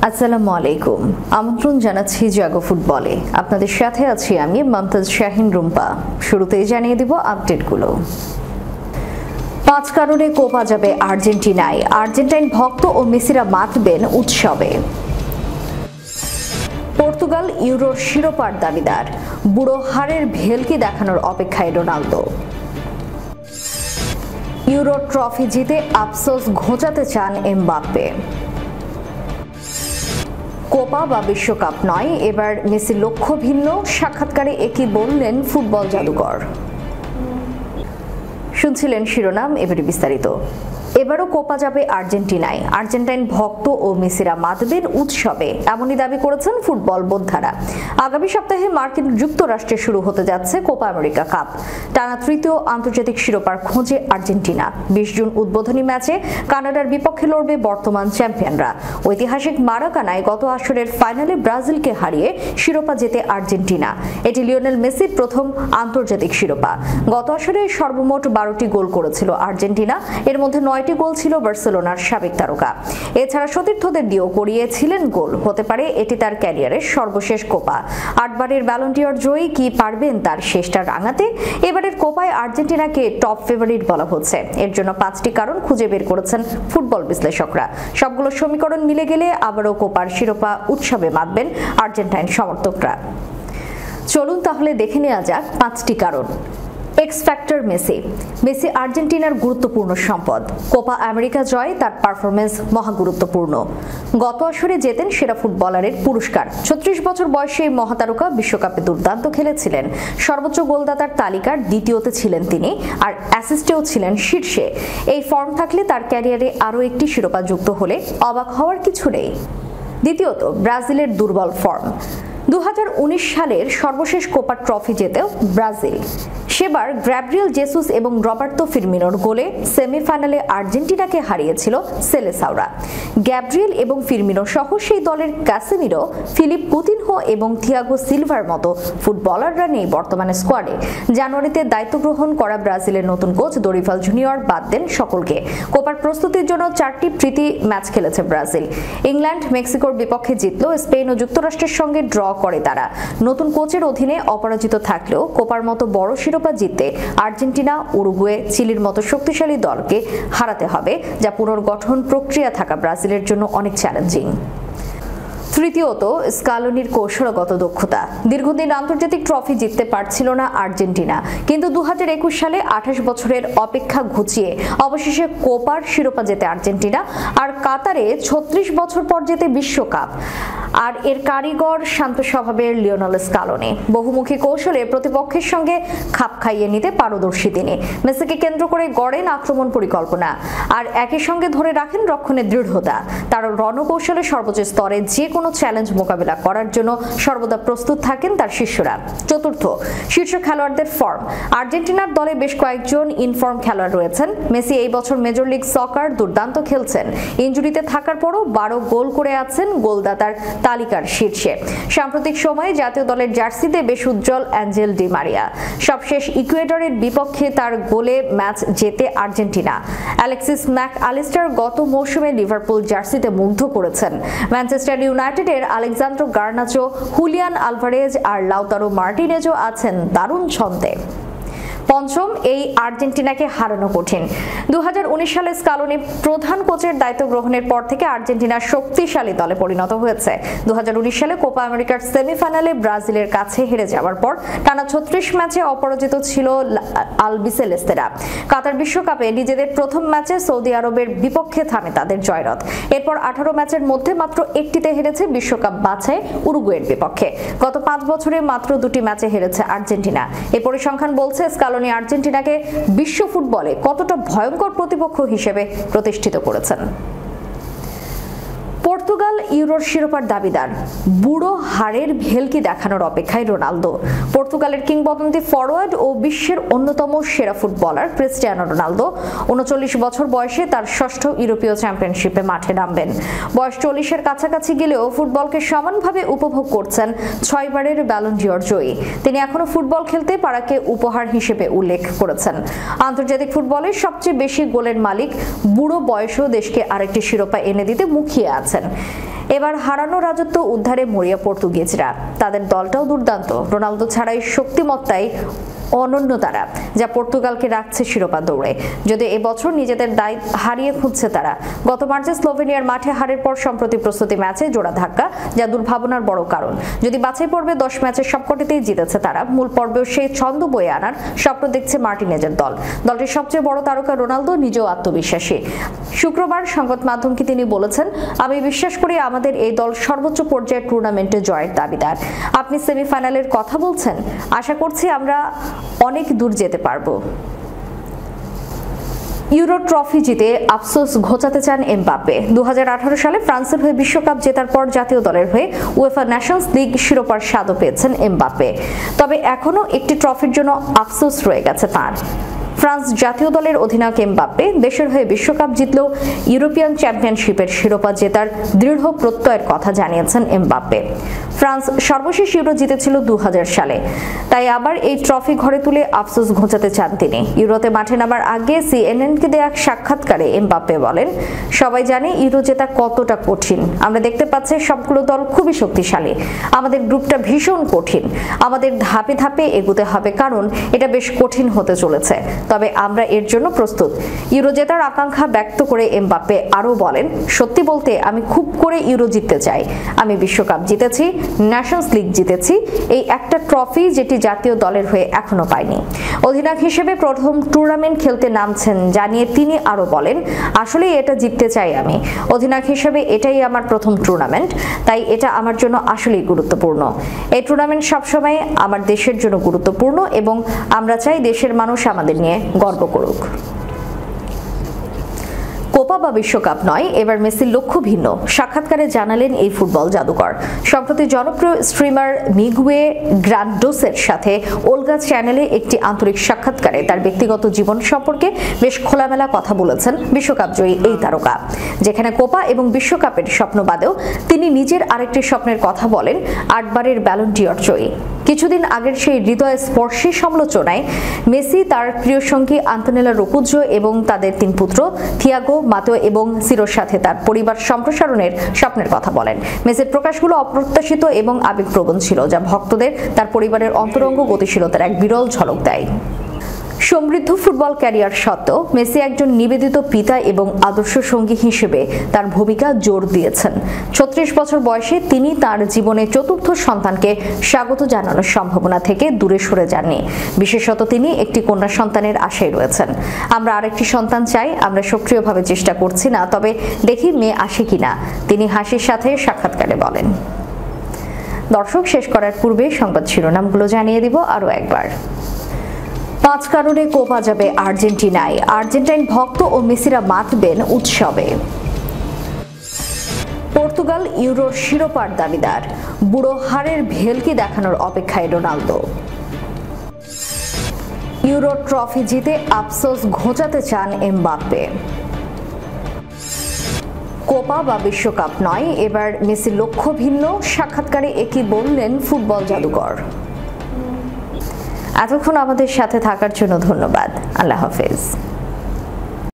আসসালামু আলাইকুম। আমন্ত্রণ জানাচ্ছি জাগো ফুটবলে। আপনাদের সাথে আছি আমি মমতাজ শাহিন রুম্পা। শুরুতেই জানিয়ে দিব আপডেটগুলো। 5 কারণে কোপা যাবে আর্জেন্টিনায়। আর্জেন্টাইন ভক্ত ও মেসিরা মাতবেন উৎসবে। পর্তুগাল ইউরোর শিরোপার দাবিদার। বুড়ো হারের ভেলকি দেখানোর অপেক্ষায় রোনালদো। ইউরো ট্রফি জিতে আফসোস ঘোচাতে চান এমবাপ্পে। কোপা বা বিশ্বকাপ নয়, এবার মেসির লক্ষ্য ভিন্ন। সাক্ষাৎকারে একই বললেন ফুটবল জাদুকর। শুনছিলেন শিরোনাম, এবারে বিস্তারিত। এবারও কোপা যাবে আর্জেন্টিনায়। আর্জেন্টাইন ভক্ত ও মেসিরা মাতবেন উৎসবে, এমনই দাবি করেছেন ফুটবল বোদ্ধারা। আগামী সপ্তাহে মার্কিন যুক্তরাষ্ট্রে শুরু হতে যাচ্ছে কোপা আমেরিকা কাপ। টানা তৃতীয় আন্তর্জাতিক শিরোপার খোঁজে আর্জেন্টিনা। 20 জুন উদ্বোধনী ম্যাচে কানাডার বিপক্ষে লড়বে বর্তমান চ্যাম্পিয়নরা। ঐতিহাসিক মারাকানায় গত আসরের ফাইনালে ব্রাজিলকে হারিয়ে শিরোপা জেতে আর্জেন্টিনা। এটি লিওনেল মেসির প্রথম আন্তর্জাতিক শিরোপা। গত আসরে সর্বমোট 12টি গোল করেছিল আর্জেন্টিনা, এর মধ্যে 9টি গোল ছিল বার্সেলোনার সাবেক তারকা। এছাড়া সতীর্থদের দিয়েও করিয়েছিলেন গোল। হতে পারে এটি তার ক্যারিয়ারের সর্বশেষ কোপা। 8 বারের ব্যালন ডি'অর জয়ী কি পারবেন তার শেষটা রাঙাতে? এবারের কোপায় আর্জেন্টিনাকে টপ ফেভারিট বলা হচ্ছে। এর জন্য 5টি কারণ খুঁজে বের করেছেন ফুটবল বিশ্লেষকরা। সবগুলো সমীকরণ মিলে গেলে আবারও কোপার শিরোপা উৎসবে মাতবেন আর্জেন্টাইন সমর্থকরা। চলুন তাহলে দেখে নেওয়া যাক 5টি কারণ। X factor Messi. মেসি আর্জেন্টিনার গুরুত্বপূর্ণ সম্পদ। কোপা আমেরিকা জয় তার পারফরমেন্স মহা গুরুত্বপূর্ণ। গত আসরে জেতেন সেরা ফুটবলারের পুরস্কার। 36 বছর বয়সে এই মহাতারকা বিশ্বকাপে দুর্দান্ত খেলেছিলেন। সর্বোচ্চ গোলদাতার তালিকার দ্বিতীয়তে ছিলেন তিনি, আর অ্যাসিস্টেও ছিলেন শীর্ষে। এই ফর্ম থাকলে তার ক্যারিয়ারে আরও একটি শিরোপা যুক্ত হলে অবাক হওয়ার কিছু নেই। দ্বিতীয়ত, ব্রাজিলের দুর্বল ফর্ম। 2019 সালের সর্বশেষ কোপা ট্রফি জেতেও ব্রাজিল। সেবার গ্যাব্রিয়েল জেসুস এবং রবার্তো ফিরমিনোর গোলে সেমিফাইনালে আর্জেন্টিনাকে হারিয়েছিল সেলেসাওরা। গ্যাব্রিয়েল এবং ফিরমিনো সহ সেই দলের কাসেমিরো, ফিলিপ কুতিনহো এবং থিয়াগো সিলভার মতো ফুটবলাররা নেই বর্তমানে স্কোয়াডে। জানুয়ারিতে দায়িত্ব গ্রহণ করা ব্রাজিলের নতুন কোচ দরিভাল জুনিয়র বাদ দেন সকলকে। কোপার প্রস্তুতির জন্য 4টি প্রীতি ম্যাচ খেলেছে ব্রাজিল। ইংল্যান্ড মেক্সিকোর বিপক্ষে জিতলেও স্পেন ও যুক্তরাষ্ট্রের সঙ্গে ড্র করে তারা। নতুন কোচের অধীনে অপরাজিত থাকলেও কোপার মতো বড় শিরোপা জিততে আর্জেন্টিনা, উরুগুয়ে, চিলির মতো শক্তিশালী দলকে হারাতে হবে, যা পুনর্গঠন প্রক্রিয়া থাকা ব্রাজিলের জন্য অনেক চ্যালেঞ্জিং। তৃতীয়ত, স্কালোনির কৌশলগত দক্ষতা। দীর্ঘদিন আন্তর্জাতিক ট্রফি জিততে পারছিল না আর্জেন্টিনা, কিন্তু 2021 সালে 28 বছরের অপেক্ষা ঘুচিয়ে অবশেষে কোপার শিরোপা জেতে আর্জেন্টিনা, আর কাতারে 36 বছর পর জেতে বিশ্বকাপ। আর এর কারিগর শান্ত স্বভাবের লিওনেল স্কালোনি। বহুমুখী কৌশলে প্রতিপক্ষের সঙ্গে খাপ খাইয়ে নিতে পারদর্শী তিনি। মেসিকে কেন্দ্র করে গড়েন আক্রমণ পরিকল্পনা, আর একই সঙ্গে ধরে রাখেন রক্ষণের দৃঢ়তা। তার রণকৌশলে সর্বোচ্চ স্তরে যে কোনো চ্যালেঞ্জ মোকাবিলা করার জন্য সর্বদা প্রস্তুত থাকেন তার শিষ্যরা। চতুর্থ, শীর্ষ খেলোয়াড়দের ফর্ম। আর্জেন্টিনার দলে বেশ কয়েকজন ইনফর্ম খেলোয়াড় রয়েছেন। মেসি এই বছর মেজর লিগ সকার দুর্দান্ত খেলছেন। ইনজুরিতে থাকার পরও 12 গোল করে আছেন গোলদাতার তালিকার শীর্ষে। সাম্প্রতিক সময়ে জাতীয় দলের জার্সিতে বেশ উজ্জ্বল অ্যাঞ্জেল ডি মারিয়া। সবশেষ ইকুয়েডরের বিপক্ষে তার গোলে ম্যাচ জেতে আর্জেন্টিনা। অ্যালেক্সিস ম্যাক আলিস্টার গত মৌসুমে লিভারপুল জার্সিতে মুগ্ধ করেছেন। ম্যানচেস্টার ইউনাইটেডের আলেক্সান্দ্রো গার্নাচো, হুলিয়ান আলভারেজ আর লাউতারো মার্টিনেজও আছেন দারুণ ছন্দে। পঞ্চম, এই আর্জেন্টিনাকে হারানো কঠিন। 2019 সালে স্কালোনি প্রধান কোচের দায়িত্ব গ্রহণের পর থেকে আর্জেন্টিনা শক্তিশালী দলে পরিণত হয়েছে। 2019 সালে কোপা আমেরিকার সেমিফাইনালে ব্রাজিলের কাছে হেরে যাওয়ার পর টানা 36 ম্যাচে অপরাজিত ছিল আলবিসেলেস্তেরা। কাতার বিশ্বকাপে নিজেদের প্রথম ম্যাচে সৌদি আরবের বিপক্ষে থামে তাদের জয়রথ। এরপর 18 ম্যাচের মধ্যে মাত্র একটিতে হেরেছে বিশ্বকাপ বাছাই উরুগুয়ের বিপক্ষে। গত 5 বছরে মাত্র 2টি ম্যাচে হেরেছে আর্জেন্টিনা। এই পরিসংখ্যান বলছে স্কালোনি আর্জেন্টিনাকে বিশ্ব ফুটবলে কতটা ভয়ঙ্কর প্রতিপক্ষ হিসেবে প্রতিষ্ঠিত করেছেন। পর্তুগাল ইউরোর শিরোপার দাবিদার। বুড়ো হারের ভেলকি দেখানোর অপেক্ষায় রোনালদো। পর্তুগালের কিংবদন্তি ফরওয়ার্ড ও বিশ্বের অন্যতম সেরা ফুটবলার ক্রিস্টিয়ানো রোনালদো 39 বছর বয়সে তার 6ষ্ঠ ইউরোপীয় চ্যাম্পিয়নশিপে মাঠে নামবেন। বয়স 40-এর কাছাকাছি গেলেও ফুটবলকে সমানভাবে উপভোগ করছেন 6 বারের ব্যালন ডি'অর জয়ী। তিনি এখনো ফুটবল খেলতে পারাকে উপহার হিসেবে উল্লেখ করেছেন। আন্তর্জাতিক ফুটবলের সবচেয়ে বেশি গোলের মালিক বুড়ো বয়সেও দেশকে আরেকটি শিরোপা এনে দিতে মুখিয়ে আছেন। এবার হারানো রাজত্ব উদ্ধারে মরিয়া পর্তুগিজরা। তাদের দলটাও দুর্দান্ত, রোনালদো ছাড়াই শক্তিমত্তায় অনন্য তারা, যা পর্তুগালকে রাখছে শিরোপা দৌড়ে। যদিও এবছর নিজেদের দায়িত্ব হারিয়ে খুঁজছে তারা। গত মার্চে স্লোভেনিয়ার মাঠে হারের পর সম্প্রতি প্রস্তুতি ম্যাচে জোড়া ধাক্কা, যা দুর্ভাবনার বড় কারণ। যদি বাছাই পর্বে 10 ম্যাচের সবকটিতেই জিতেছে তারা, মূল পর্বেও সেই ছন্দ বয়ে আনার স্বপ্ন দেখছে মার্টিনেজের দল। দলটির সবচেয়ে বড় তারকা রোনালদো নিজেও আত্মবিশ্বাসী। শুক্রবার সংবাদ মাধ্যমকে তিনি বলেছেন, আমি বিশ্বাস করি আমাদের এই দল সর্বোচ্চ পর্যায়ের টুর্নামেন্টে জয়ের দাবিদার। আপনি সেমিফাইনালের কথা বলছেন, আশা করছি আমরা অনেক দূর যেতে পারবো। ইউরো ট্রফি জিতে আফসোস ঘোচাতে চান এমবাপ্পে। 2018 সালে ফ্রান্সের হয়ে বিশ্বকাপ জেতার পর জাতীয় দলের হয়ে উয়েফা নেশনস লিগ শিরোপার স্বাদও পেয়েছেন এমবাপ্পে। তবে এখনও একটি ট্রফির জন্য আফসোস রয়ে গেছে তাঁর। ফ্রান্স জাতীয় দলের অধিনায়ক এমবাপ্পে দেশের হয়ে বিশ্বকাপ জিতলেও ইউরোপিয়ান চ্যাম্পিয়নশিপের শিরোপা জেতার দৃঢ় প্রত্যয়ের কথা জানিয়েছেন এমবাপ্পে। ফ্রান্স সর্বশেষ ইউরো জিতেছিল 2000 সালে, তাই আবার এই ট্রফি ঘরে তুলে আফসোস ঘোচাতে চান তিনি। ইউরোতে মাঠে নামার আগে সিএনএনকে দেয়া এক সাক্ষাৎকারে এমবাপ্পে বলেন, সবাই জানে ইউরো জেতা কতটা কঠিন। আমরা দেখতে পাচ্ছি সবগুলো দল খুবই শক্তিশালী। আমাদের গ্রুপটা ভীষণ কঠিন। আমাদের ধাপে ধাপে এগোতে হবে, কারণ এটা বেশ কঠিন হতে চলেছে। তবে আমরা এর জন্য প্রস্তুত। ইউরো জেতার আকাঙ্ক্ষা ব্যক্ত করে এমবাপ্পে আরও বলেন, সত্যি বলতে আমি খুব করে ইউরো জিততে চাই। আমি বিশ্বকাপ জিতেছি, ন্যাশনস লিগ জিতেছি, এই একটা ট্রফি যেটি জাতীয় দলের হয়ে এখনো পাইনি। অধিনায়ক হিসেবে প্রথম টুর্নামেন্ট খেলতে নামছেন জানিয়ে তিনি আরও বলেন, আসলে এটা জিততে চাই আমি। অধিনায়ক হিসেবে এটাই আমার প্রথম টুর্নামেন্ট, তাই এটা আমার জন্য আসলেই গুরুত্বপূর্ণ। এই টুর্নামেন্ট সবসময় আমার দেশের জন্য গুরুত্বপূর্ণ এবং আমরা চাই দেশের মানুষ আমাদের নিয়ে গর্ব করুক। কোপা বা বিশ্বকাপ নয়, এবার মেসির লক্ষ্য ভিন্ন, সাক্ষাৎকারে জানালেন এই ফুটবল জাদুকর। সম্প্রতি জনপ্রিয় স্ট্রিমার মিগুয়ে গ্রান্ডোসের সাথে ওলগা চ্যানেলে একটি আন্তরিক সাক্ষাৎকারে তার ব্যক্তিগত জীবন সম্পর্কে বেশ খোলামেলা কথা বলেছেন বিশ্বকাপ জয়ী এই তারকা। যেখানে কোপা এবং বিশ্বকাপের স্বপ্ন বাদেও তিনি নিজের আরেকটি স্বপ্নের কথা বলেন, 8 বারের ব্যালন ডি'অর জয়ী। কিছুদিন আগের সেই হৃদয় স্পর্শী সমালোচনায় মেসি তার প্রিয় সঙ্গী আন্তোনেলা রোকুজ্জো এবং তাদের 3 পুত্র থিয়াগো, মাতেও এবং সিরোর সাথে তার পরিবার সম্প্রসারণের স্বপ্নের কথা বলেন। মেসির প্রকাশগুলো অপ্রত্যাশিত এবং আবেগপ্রবণ ছিল, যা ভক্তদের তার পরিবারের অন্তরঙ্গ গতিশীলতার এক বিরল ঝলক দেয়। সমৃদ্ধ ফুটবল ক্যারিয়ার সত্ত্বেও মেসি একজন নিবেদিত পিতা এবং আদর্শ সঙ্গী হিসেবে তার ভূমিকা জোর দিয়েছেন। 36 বছর বয়সে তিনি তার জীবনে চতুর্থ সন্তানকে স্বাগত জানানোর সম্ভাবনা থেকে দূরে সরে যাননি। বিশেষত তিনি একটি কন্যা সন্তানের আশায় রয়েছেন। আমরা আরেকটি সন্তান চাই, আমরা সক্রিয়ভাবে চেষ্টা করছি না, তবে দেখি মেয়ে আসে কিনা, তিনি হাসির সাথে সাক্ষাৎকারে বলেন। দর্শক, শেষ করার পূর্বে সংবাদ শিরোনামগুলো জানিয়ে দিব আরও একবার। 5 কারণে কোপা যাবে আর্জেন্টিনায়, আর্জেন্টাইন ভক্ত ও মেসিরা মাতবেন উৎসবে। পর্তুগাল ইউরোর শিরোপার দাবিদার, বুড়ো হারের ভেলকি দেখানোর অপেক্ষায় রোনালদো। ইউরো ট্রফি জিতে আফসোস ঘোচাতে চান এমবাপ্পে। কোপা বা বিশ্বকাপ নয়, এবার মেসির লক্ষ্য ভিন্ন, সাক্ষাৎকারে একই বললেন ফুটবল জাদুকর। এতক্ষণ আমাদের সাথে থাকার জন্য ধন্যবাদ। আল্লাহ হাফেজ।